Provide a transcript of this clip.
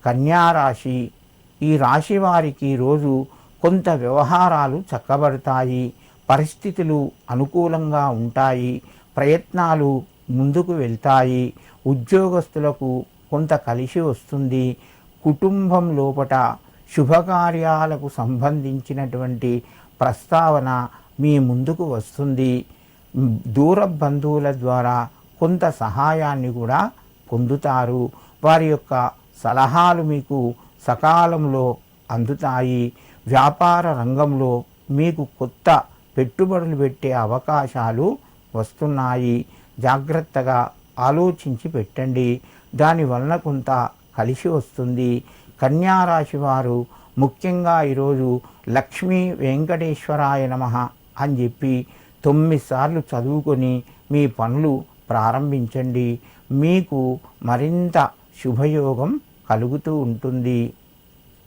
కన్యారాశి. ఈ రాశి వారికి రోజు కొంత వ్యవహారాలు చక్కబడతాయి, పరిస్థితులు అనుకూలంగా ఉంటాయి, ప్రయత్నాలు ముందుకు వెళ్తాయి, ఉద్యోగస్తులకు కొంత కలిసి వస్తుంది, కుటుంబం లోపట శుభకార్యాలకు సంబంధించినటువంటి ప్రస్తావన మీ ముందుకు వస్తుంది, దూర బంధువుల ద్వారా కొంత సహాయాన్ని కూడా పొందుతారు, వారి యొక్క సలహాలు మీకు సకాలంలో అందుతాయి, వ్యాపార రంగంలో మీకు కొత్త పెట్టుబడులు పెట్టే అవకాశాలు వస్తున్నాయి, జాగ్రత్తగా ఆలోచించి పెట్టండి, దానివలన కొంత కలిసి వస్తుంది. కన్యారాశి వారు ముఖ్యంగా ఈరోజు లక్ష్మీ వెంకటేశ్వరాయ నమః అని చెప్పి 9 సార్లు చదువుకొని మీ పనులు ప్రారంభించండి, మీకు మరింత శుభయోగం కలుగుతూ ఉంటుంది.